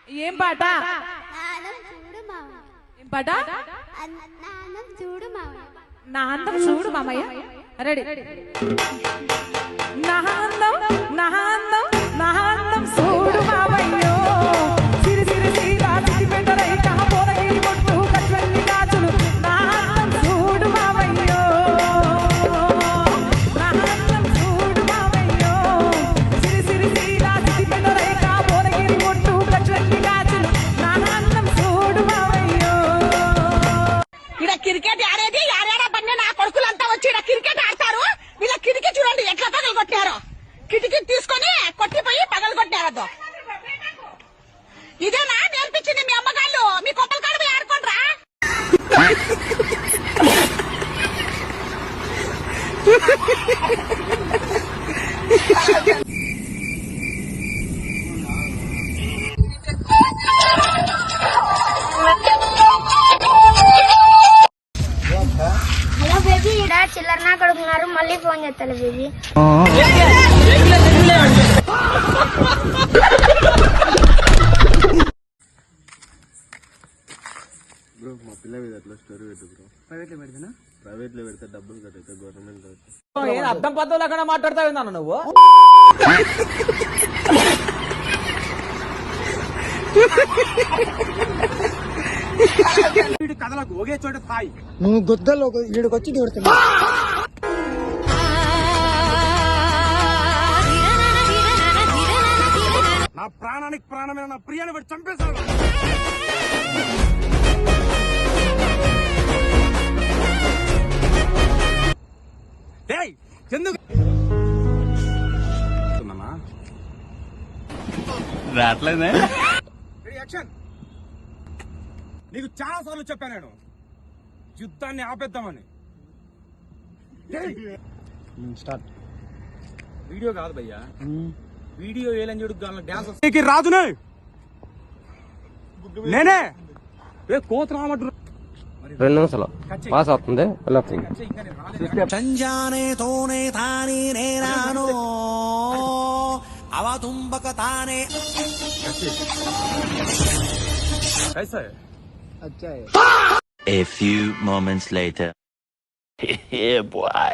ఏం పాట? ఏం పాట? నా అందం చూడు మామయ్య. రెడీ. నా అందం నా అందం నా అందం చూడు మామయ్యో, సిరి సిరి సీరా సిరి పెండరై కహపోరగిరి కొట్టు కట్వెల్లి గాజులు, నా అందం చూడు మామయ్యో, నా అందం చూడు మామయ్యో, సిరి సిరి సీరా సిరి పెండరై కహపోరగిరి కొట్టు కట్వెల్లి గాజులు, నా అందం చూడు మామయ్యో. ఇడ క్రికెట్ ఆడేది యారేడా బండి నా కొడుకులంతా వచ్చి ఇడ క్రికెట్ ఆడతారు. వీళ్ళ కిటికీ చూడండి ఎట్లా పగలు కొట్టారో, కిటికీ తీసుకొని కొట్టిపోయి పగలు కొట్టారదో. ఇదేనా నేర్పించింది మీ అమ్మగాళ్ళు? మీ కొప్పల కాడ పోయి ఆడుకోండ్రా. హలో బేబీ, ఇక్కడ చిల్లర నా కొడుకున్నారు, మళ్ళీ ఫోన్ చేస్తాను బేబీ. బ్రో మా పిల్ల మీద అట్లా స్టోరీ పెట్టు బ్రో. ప్రైవేట్ లో పెడితే డబ్బులు కట్టయితే గవర్నమెంట్ అర్థం పద్ధతులు అక్కడ మాట్లాడతావు నాన్న నువ్వు. కథలకు ఒకే చోట స్థాయి నువ్వు గుద్దలో ఈడికొచ్చి దూడుతున్నా. నా ప్రాణానికి ప్రాణమైన నా ప్రియాని వాడు చంపేశాడు. ఎందుకు రావట్లేదే? యాక్షన్. నీకు చాలా సార్లు చెప్పాను నేను యుద్ధాన్ని ఆపేద్దామని. స్టార్ట్. వీడియో కాదు భయ్యా, వీడియో ఏలని చూడు డాన్స్ రాదునే నేనే కోత రామట్టు 2 నిమిషాలు పాస్ అవుతుంది. సంజానేతోనే తానే నేనాను అవతుంబక తానే. A few moments later. Yeah, boy.